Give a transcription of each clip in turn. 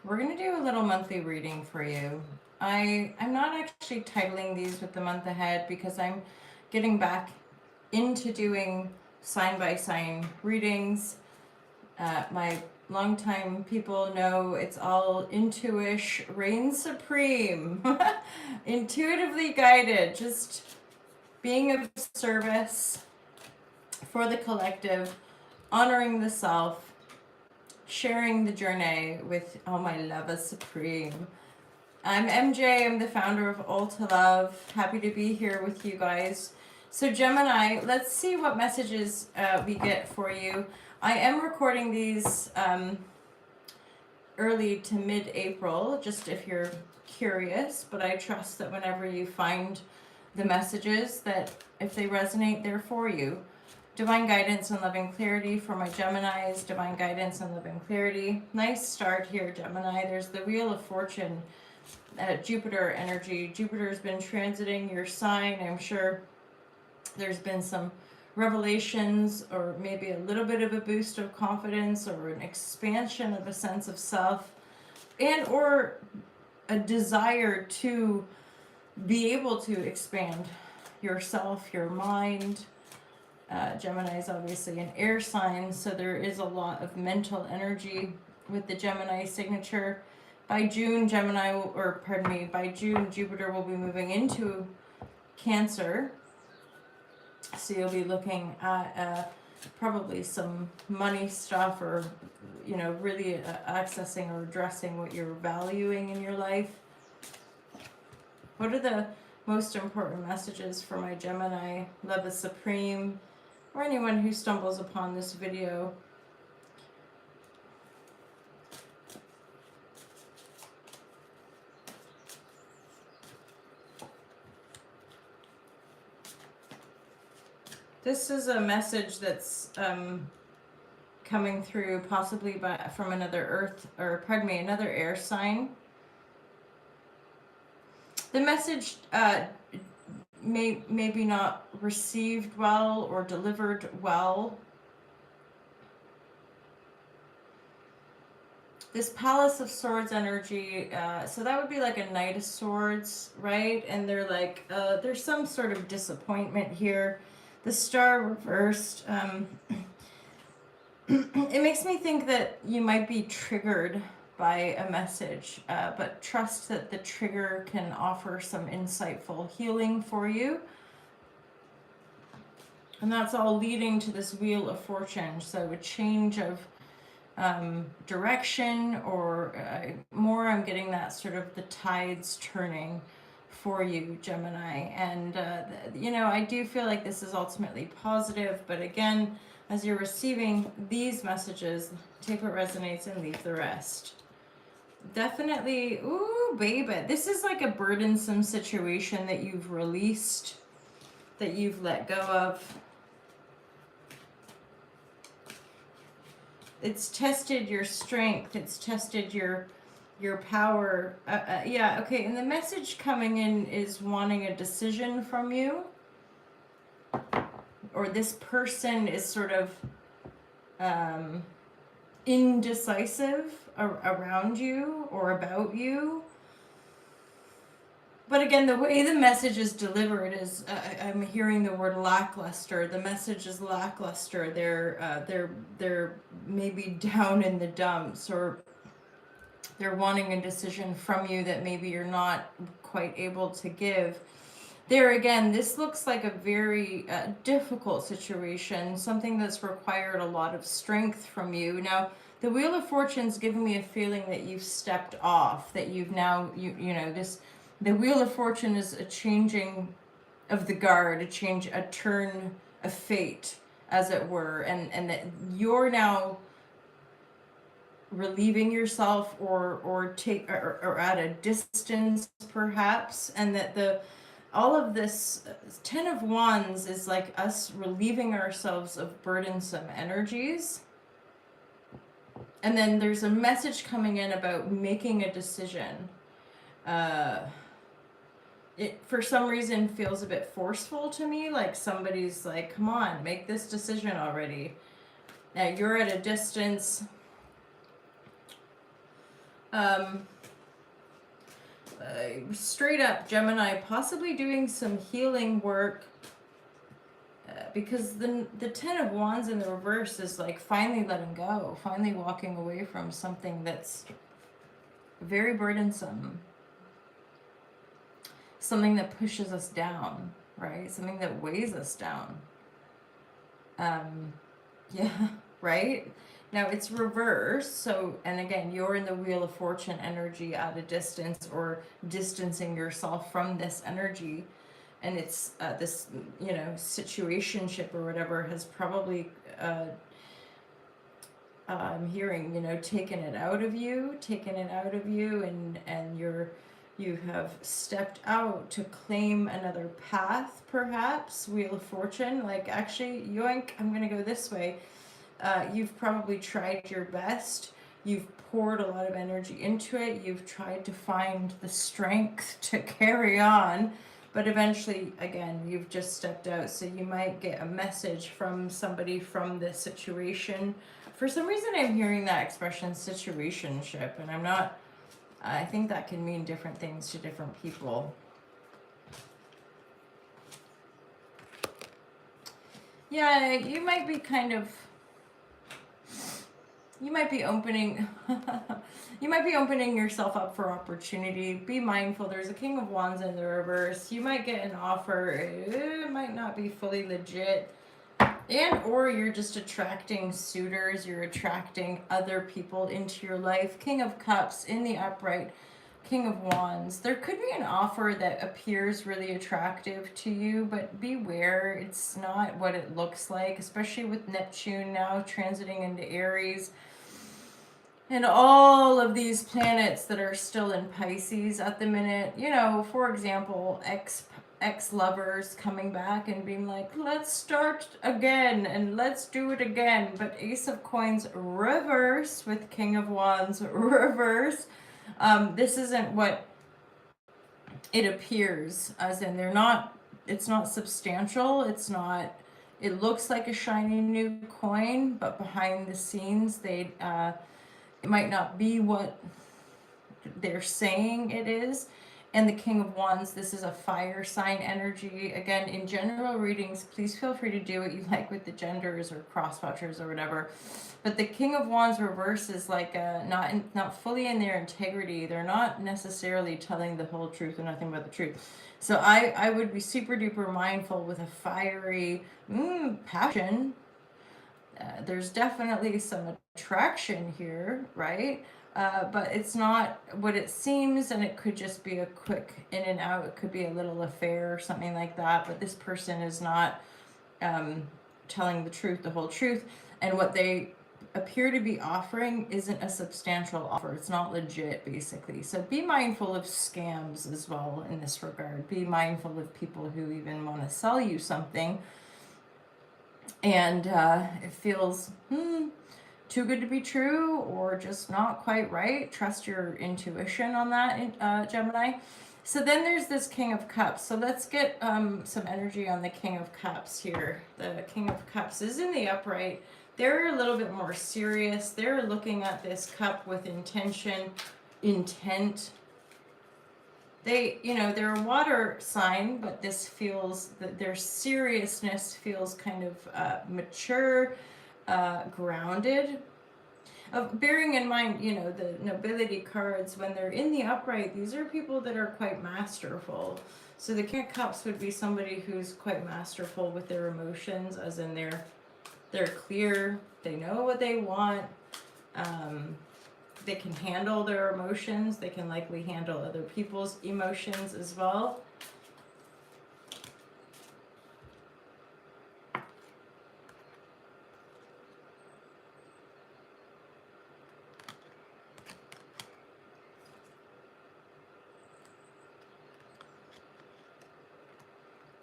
we're going to do a little monthly reading for you. I'm not actually titling these with the month ahead because I'm getting back into doing sign by sign readings. My longtime people know it's all intuish, reigns supreme, intuitively guided, just being of service for the collective, honoring the self, sharing the journey with all my lovers supreme. I'm MJ, I'm the founder of All to Love. Happy to be here with you guys. So Gemini, let's see what messages we get for you. I am recording these early to mid-April, just if you're curious, but I trust that whenever you find the messages, that if they resonate, they're for you. Divine guidance and loving clarity for my Geminis. Divine guidance and loving clarity. Nice start here, Gemini. There's the Wheel of Fortune, Jupiter energy. Jupiter's been transiting your sign. I'm sure there's been some revelations or maybe a little bit of a boost of confidence or an expansion of a sense of self and or a desire to be able to expand yourself, your mind. Gemini is obviously an air sign, so there is a lot of mental energy with the Gemini signature. By June, by June, Jupiter will be moving into Cancer. So you'll be looking at probably some money stuff or, really accessing or addressing what you're valuing in your life. What are the most important messages for my Gemini? Love is supreme, or anyone who stumbles upon this video. This is a message that's coming through possibly from another another air sign. The message maybe not received well or delivered well. This Palace of Swords energy, so that would be like a Knight of Swords, right? And they're like, there's some sort of disappointment here. The Star reversed, it makes me think that you might be triggered by a message, but trust that the trigger can offer some insightful healing for you. And that's all leading to this Wheel of Fortune, so a change of direction, or more I'm getting that sort of the tides turning for you, Gemini. And I do feel like this is ultimately positive, but again, as you're receiving these messages, take what resonates and leave the rest. Definitely, ooh baby, this is like a burdensome situation that you've released, that you've let go of. It's tested your strength, it's tested your power. Yeah, okay, and the message coming in is wanting a decision from you, or this person is sort of indecisive around you or about you. But again, the way the message is delivered is, I'm hearing the word lackluster. The message is lackluster. They're maybe down in the dumps, or they're wanting a decision from you that maybe you're not quite able to give. There again, this looks like a very difficult situation, something that's required a lot of strength from you. Now, the Wheel of Fortune's giving me a feeling that you've stepped off, that you've now, the Wheel of Fortune is a changing of the guard, a turn of fate, as it were, and that you're now relieving yourself or at a distance perhaps, and that all of this 10 of Wands is like us relieving ourselves of burdensome energies. And then there's a message coming in about making a decision. It for some reason feels a bit forceful to me, like somebody's like, come on, make this decision already. Now you're at a distance. Um, Straight up Gemini, possibly doing some healing work, because the Ten of Wands in the reverse is like finally letting go, finally walking away from something that's very burdensome, something that pushes us down, right? Something that weighs us down. Yeah, right? Now it's reverse, so, and again, you're in the Wheel of Fortune energy at a distance, or distancing yourself from this energy. And it's this, situationship or whatever has probably, I'm hearing, taken it out of you, and you have stepped out to claim another path, perhaps. Wheel of Fortune, like, actually, yoink, I'm gonna go this way. You've probably tried your best. You've poured a lot of energy into it. You've tried to find the strength to carry on. But eventually, again, you've just stepped out. So you might get a message from somebody from this situation. For some reason, I'm hearing that expression, situationship. And I think that can mean different things to different people. Yeah, you might be opening you might be opening yourself up for opportunity. Be mindful, there's a King of Wands in the reverse. You might get an offer, it might not be fully legit, and or you're just attracting suitors, you're attracting other people into your life. King of Cups in the upright, King of Wands. There could be an offer that appears really attractive to you, but beware, it's not what it looks like, especially with Neptune now transiting into Aries. And all of these planets that are still in Pisces at the minute, for example, ex-lovers coming back and being like, let's start again and let's do it again. But Ace of Coins reverse with King of Wands reverse. This isn't what it appears, as in it's not substantial. It looks like a shiny new coin, but behind the scenes, it might not be what they're saying it is. And the King of Wands, this is a fire sign energy. Again, in general readings, please feel free to do what you like with the genders or cross watchers or whatever. But the King of Wands reverse is like not fully in their integrity. They're not necessarily telling the whole truth or nothing but the truth. So I would be super duper mindful with a fiery passion. There's definitely some attraction here, right? But it's not what it seems, and it could just be a quick in and out. It could be a little affair or something like that. But this person is not telling the truth, the whole truth. And what they appear to be offering isn't a substantial offer. It's not legit, basically. So be mindful of scams as well in this regard. Be mindful of people who even want to sell you something, and it feels too good to be true, or just not quite right. Trust your intuition on that, Gemini. So then there's this King of Cups. So let's get some energy on the King of Cups here. The King of Cups is in the upright. They're a little bit more serious. They're looking at this cup with intention, intent. They're a water sign, but this feels that their seriousness feels kind of mature, grounded. Bearing in mind, the nobility cards, when they're in the upright, these are people that are quite masterful. So the King of Cups would be somebody who's quite masterful with their emotions, as in they're clear, they know what they want, they can handle their emotions, they can likely handle other people's emotions as well.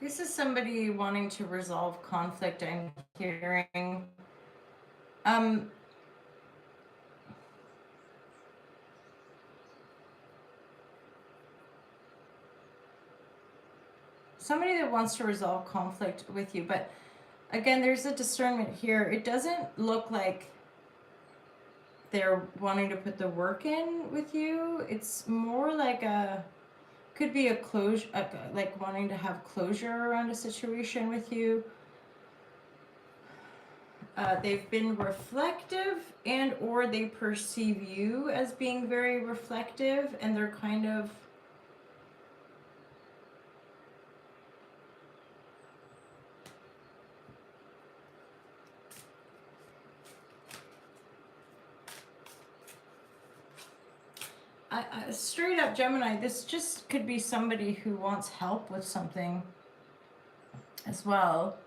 This is somebody wanting to resolve conflict, I'm hearing. Somebody that wants to resolve conflict with you, but again, there's a discernment here. It doesn't look like they're wanting to put the work in with you. It's more like could be a closure, like wanting to have closure around a situation with you. They've been reflective, and or they perceive you as being very reflective, and they're kind of straight up Gemini. This just could be somebody who wants help with something as well.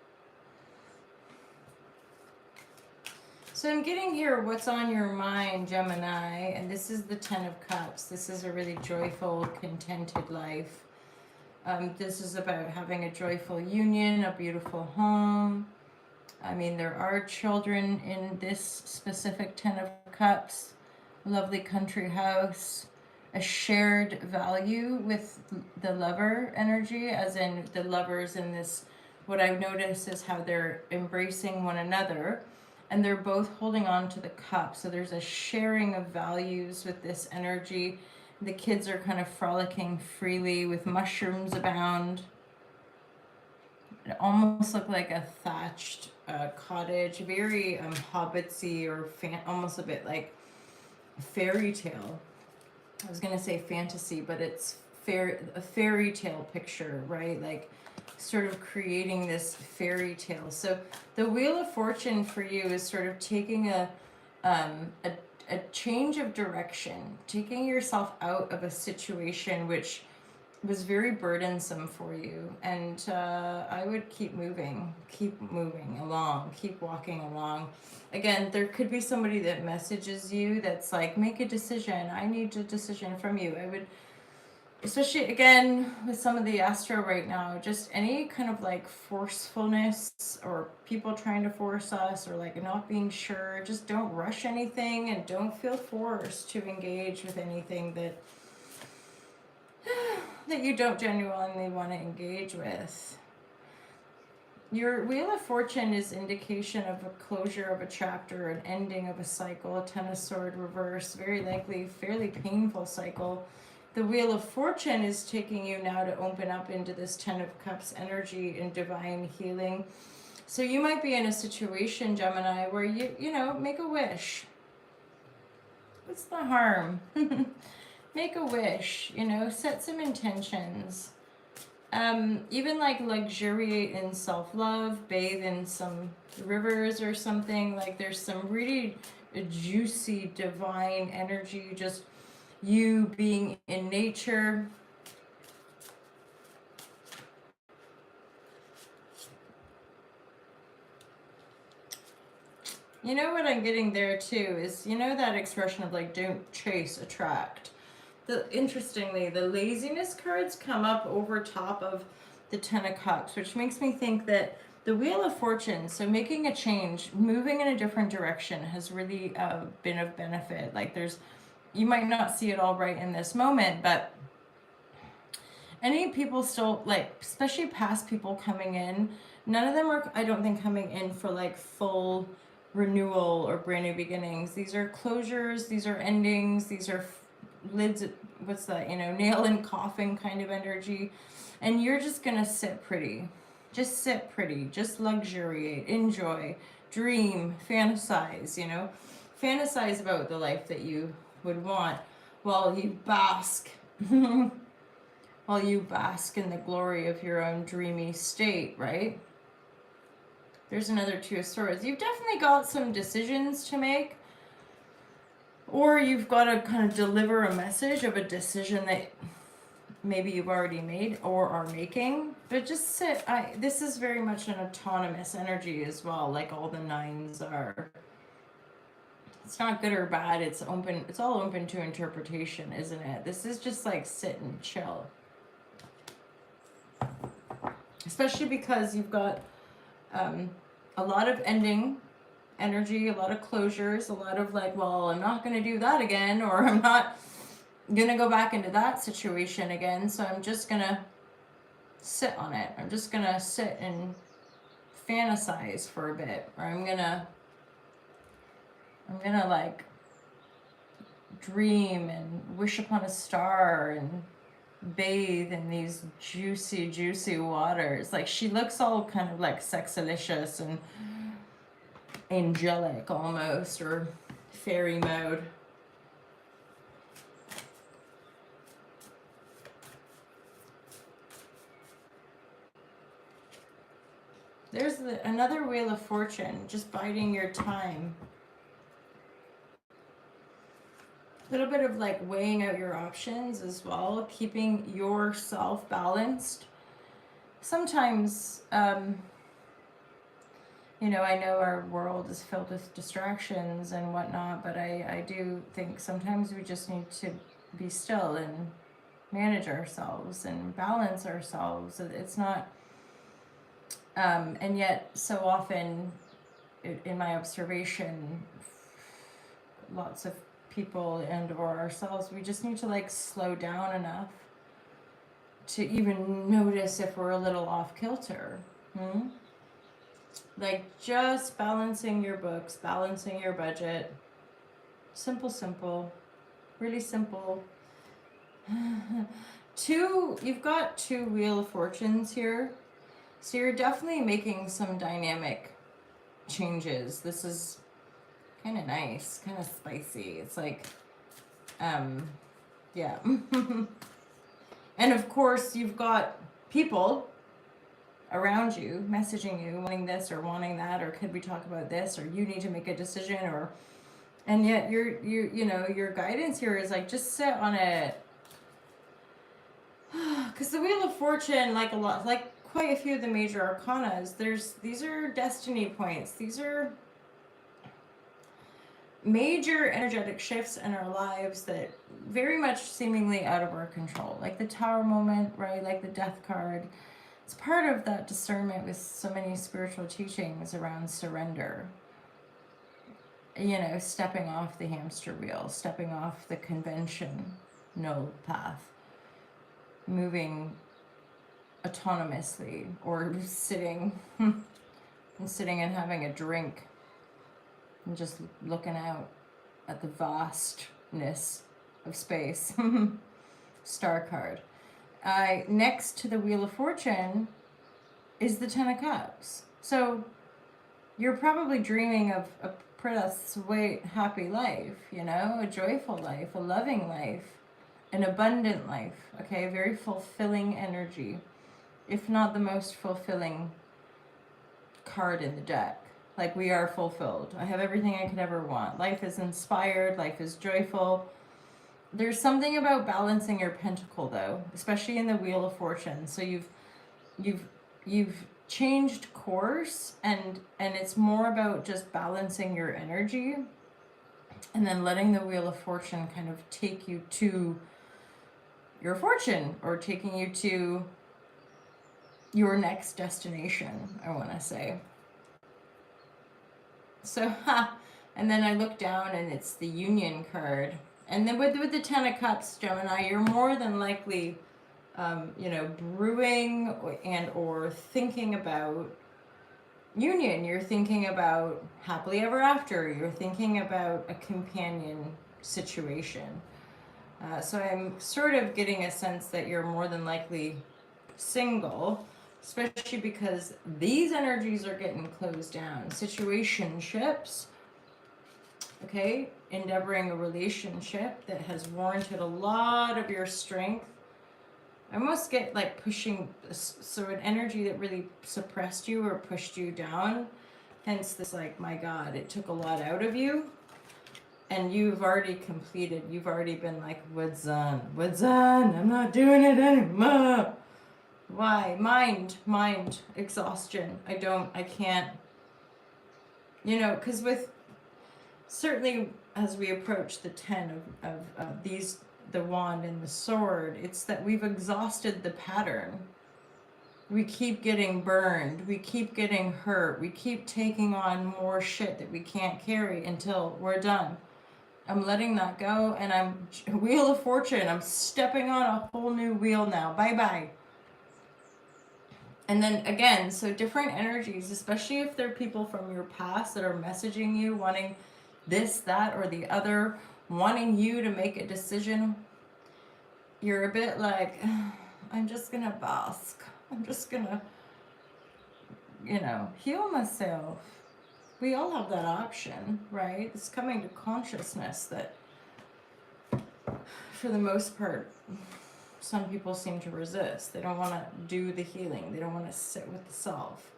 So I'm getting here what's on your mind, Gemini, and this is the Ten of Cups. This is a really joyful, contented life. This is about having a joyful union, a beautiful home. I mean, there are children in this specific Ten of Cups, lovely country house, a shared value with the lover energy, as in the lovers in this. What I've noticed is how they're embracing one another, and they're both holding on to the cup. So there's a sharing of values with this energy. The kids are kind of frolicking freely with mushrooms abound. It almost looked like a thatched cottage, very hobbitsy, or almost a bit like fairy tale. I was gonna say fantasy, but it's a fairy tale picture, right? Like sort of creating this fairy tale. So the Wheel of Fortune for you is sort of taking a change of direction, taking yourself out of a situation which was very burdensome for you, and I would keep moving along, keep walking along. Again, there could be somebody that messages you that's like, make a decision, I need a decision from you. I would, especially again with some of the astro right now, just any kind of like forcefulness or people trying to force us, or like not being sure, just don't rush anything and don't feel forced to engage with anything that you don't genuinely want to engage with. Your Wheel of Fortune is indication of a closure of a chapter, an ending of a cycle, a Ten of Swords reverse, very likely fairly painful cycle. The Wheel of Fortune is taking you now to open up into this Ten of Cups energy and divine healing. So you might be in a situation, Gemini, where you know, make a wish. What's the harm? Make a wish, you know, set some intentions. Even like luxuriate in self-love, bathe in some rivers or something. Like there's some really juicy divine energy, just you being in nature. You know what I'm getting there too is, you know, that expression of like, don't chase, attract. Interestingly, the laziness cards come up over top of the Ten of Cups, which makes me think that the Wheel of Fortune, so making a change, moving in a different direction, has really been of benefit. Like you might not see it all right in this moment, but any people still, like, especially past people coming in, none of them are, I don't think, coming in for like full renewal or brand new beginnings. These are closures, these are endings, these are lids, what's that, you know, nail and coffin kind of energy. And you're just gonna sit pretty, just luxuriate, enjoy, dream, fantasize, you know, fantasize about the life that you would want while you bask in the glory of your own dreamy state, right? There's another Two of Swords. You've definitely got some decisions to make, or you've got to kind of deliver a message of a decision that maybe you've already made or are making. But just sit. This is very much an autonomous energy as well, like all the nines are. It's not good or bad. It's open. It's all open to interpretation, isn't it? This is just like sit and chill. Especially because you've got a lot of ending energy, a lot of closures, a lot of like, well, I'm not going to do that again, or I'm not going to go back into that situation again, so I'm just going to sit on it. I'm just going to sit and fantasize for a bit, or I'm going to like dream and wish upon a star and bathe in these juicy, juicy waters. Like, she looks all kind of like sexalicious and angelic almost, or fairy mode. There's another Wheel of Fortune, just biding your time. A little bit of like weighing out your options as well, keeping yourself balanced. Sometimes, you know, I know our world is filled with distractions and whatnot, but I do think sometimes we just need to be still and manage ourselves and balance ourselves. It's not, and yet so often, in my observation, lots of people and or ourselves, we just need to like slow down enough to even notice if we're a little off kilter. Like, just balancing your books, balancing your budget. Simple, really simple. You've got 2 Wheel of Fortunes here, so you're definitely making some dynamic changes. This is kind of nice, kind of spicy. It's like, yeah. And of course, you've got people around you messaging you, wanting this or wanting that, or could we talk about this, or you need to make a decision, or, and yet you know, your guidance here is like, just sit on it. Because the Wheel of Fortune, like a lot, like quite a few of the major arcanas, these are destiny points. These are major energetic shifts in our lives that very much seemingly out of our control. Like the Tower moment, right? Like the Death card. It's part of that discernment with so many spiritual teachings around surrender. You know, stepping off the hamster wheel, stepping off the conventional path, moving autonomously, or sitting and having a drink and just looking out at the vastness of space. Star card. Next to the Wheel of Fortune is the Ten of Cups. So you're probably dreaming of a pretty sweet, happy life, you know, a joyful life, a loving life, an abundant life, okay, a very fulfilling energy, if not the most fulfilling card in the deck. Like, we are fulfilled. I have everything I could ever want. Life is inspired, life is joyful. There's something about balancing your pentacle, though, especially in the Wheel of Fortune. So you've changed course, and it's more about just balancing your energy, and then letting the Wheel of Fortune kind of take you to your fortune, or taking you to your next destination, I want to say. So, and then I look down and it's the Union card. And then with the Ten of Cups, Gemini, you're more than likely, you know, brewing and or thinking about union. You're thinking about happily ever after. You're thinking about a companion situation. So I'm sort of getting a sense that you're more than likely single, especially because these energies are getting closed down. Situationships, okay, endeavoring a relationship that has warranted a lot of your strength. I almost get like pushing, so an energy that really suppressed you or pushed you down, hence this like, my God, it took a lot out of you, and you've already completed, you've already been like, what's on, I'm not doing it anymore. Why? Mind exhaustion. I can't, you know, because with, certainly as we approach the 10 of these, the wand and the sword, it's that we've exhausted the pattern. We keep getting burned, we keep getting hurt, we keep taking on more shit that we can't carry until we're done. I'm letting that go, and I'm Wheel of Fortune, I'm stepping on a whole new wheel now. Bye-bye. And then again, so different energies, especially if they're people from your past that are messaging you wanting this, that, or the other, wanting you to make a decision, you're a bit like, I'm just gonna bask. I'm just gonna, heal myself. We all have that option, right? It's coming to consciousness that, for the most part, some people seem to resist. They don't want to do the healing. They don't want to sit with the self.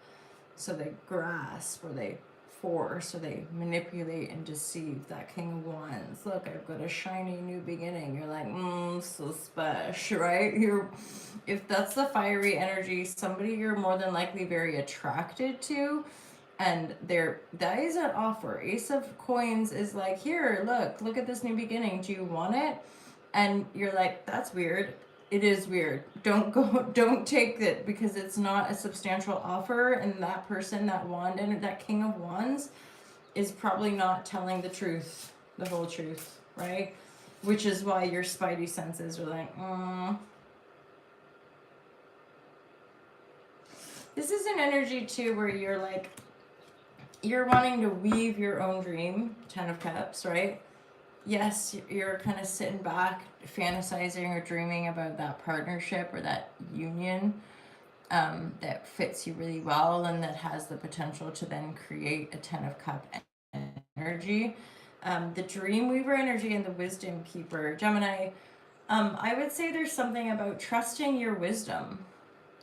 So they grasp, or they force, or they manipulate and deceive. That King of Wands. Look, I've got a shiny new beginning. You're like, so special, right? If that's the fiery energy, somebody you're more than likely very attracted to, and that is an offer. Ace of Coins is like, here, look at this new beginning. Do you want it? And you're like, that's weird. It is weird. Don't take it, because it's not a substantial offer, and that person, that wand, and that King of Wands is probably not telling the truth, the whole truth, right? Which is why your spidey senses are like, This is an energy too where you're like, you're wanting to weave your own dream, 10 of Cups, right? Yes, you're kind of sitting back, fantasizing or dreaming about that partnership or that union that fits you really well and that has the potential to then create a 10 of Cup energy. The Dream Weaver energy and the Wisdom Keeper, Gemini, I would say there's something about trusting your wisdom.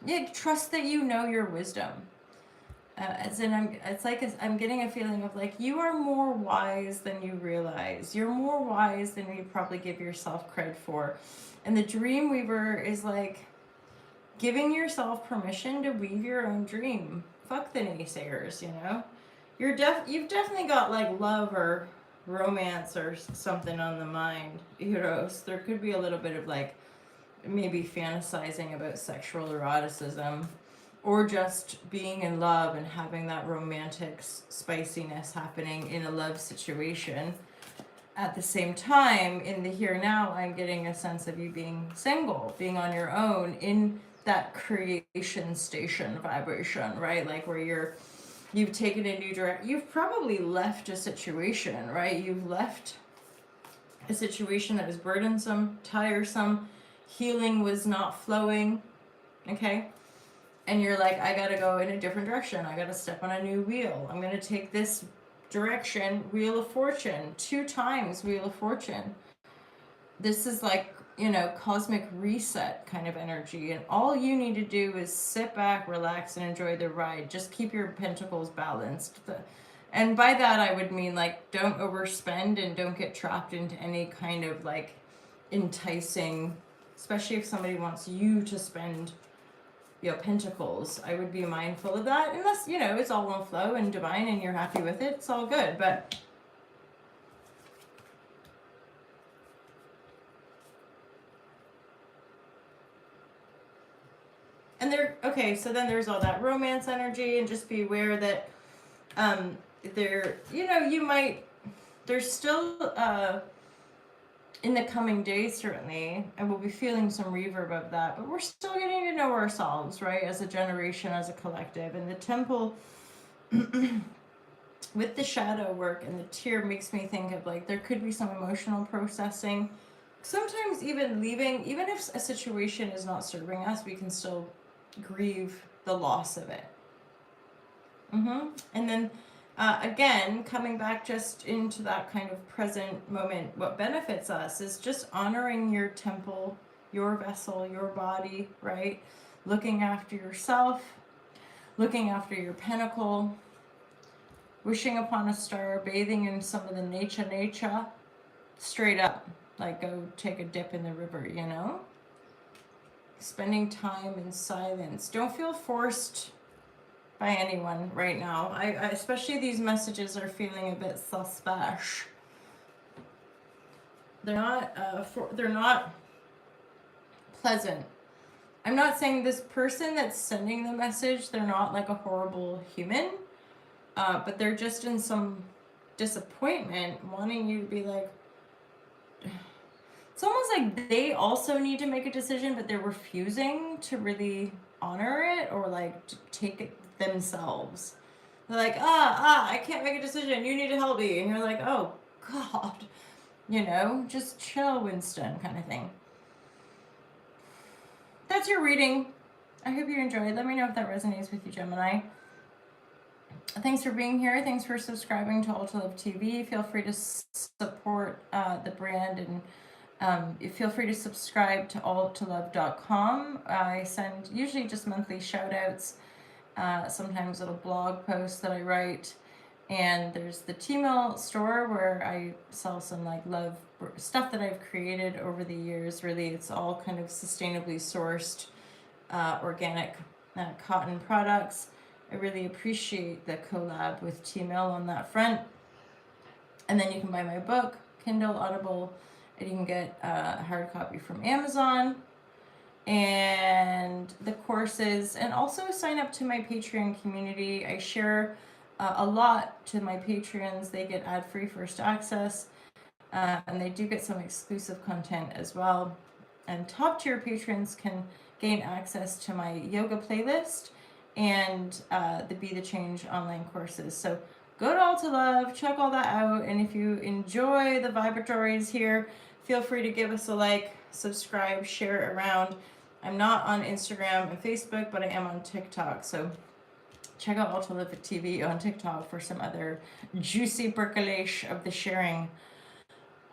Yeah, trust that you know your wisdom. I'm getting a feeling of like, you are more wise than you realize. You're more wise than you probably give yourself credit for. And the Dream Weaver is like giving yourself permission to weave your own dream. Fuck the naysayers, You've definitely got like love or romance or something on the mind, Eros. There could be a little bit of like maybe fantasizing about sexual eroticism, or just being in love and having that romantic spiciness happening in a love situation. At the same time, in the here now, I'm getting a sense of you being single, being on your own in that creation station vibration, right? Like where you've taken a new direction. You've probably left a situation, right? You've left a situation that was burdensome, tiresome, healing was not flowing, okay? And you're like, I gotta go in a different direction. I gotta step on a new wheel. I'm gonna take this direction. Wheel of Fortune, 2 times Wheel of Fortune. This is like, cosmic reset kind of energy. And all you need to do is sit back, relax, and enjoy the ride. Just keep your pentacles balanced. And by that, I would mean like, don't overspend and don't get trapped into any kind of like enticing, especially if somebody wants you to spend pentacles. I would be mindful of that, unless it's all on flow and divine and you're happy with it. It's all good. But so then there's all that romance energy, and just be aware that there's still in the coming days, certainly, and we'll be feeling some reverb of that, but we're still getting to know ourselves, right, as a generation, as a collective. And the temple with the shadow work and the tear makes me think of like, there could be some emotional processing. Sometimes even leaving, even if a situation is not serving us, we can still grieve the loss of it. And then again, coming back just into that kind of present moment, what benefits us is just honoring your temple, your vessel, your body, right? Looking after yourself, looking after your pentacle, wishing upon a star, bathing in some of the nature, straight up, like go take a dip in the river, Spending time in silence. Don't feel forced by anyone right now. I especially these messages are feeling a bit suspicious. They're not pleasant. I'm not saying this person that's sending the message, they're not like a horrible human, but they're just in some disappointment, wanting you to be like, it's almost like they also need to make a decision, but they're refusing to really honor it or like to take it themselves. They're like, I can't make a decision. You need to help me. And you're like, oh God. You know, just chill, Winston, kind of thing. That's your reading. I hope you enjoyed. Let me know if that resonates with you, Gemini. Thanks for being here. Thanks for subscribing to All to Love TV. Feel free to support the brand, and feel free to subscribe to alltolove.com. I send usually just monthly shout outs, sometimes little blog posts that I write. And there's the T-mail store where I sell some like love stuff that I've created over the years. Really, it's all kind of sustainably sourced, organic cotton products. I really appreciate the collab with T-mail on that front. And then you can buy my book, Kindle, Audible, and you can get a hard copy from Amazon, and the courses, and also sign up to my Patreon community. I share a lot to my Patreons. They get ad-free first access, and they do get some exclusive content as well. And top tier patrons can gain access to my yoga playlist and the Be the Change online courses. So go to All to Love, check all that out, and if you enjoy the vibratories here, feel free to give us a like, subscribe, share it around. I'm not on Instagram and Facebook, but I am on TikTok, so check out All to Love TV on TikTok for some other juicy percolation of the sharing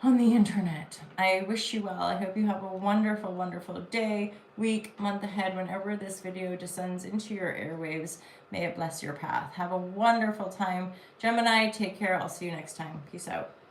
on the internet. I wish you well. I hope you have a wonderful, wonderful day, week, month ahead, whenever this video descends into your airwaves. May it bless your path. Have a wonderful time. Gemini, take care. I'll see you next time. Peace out.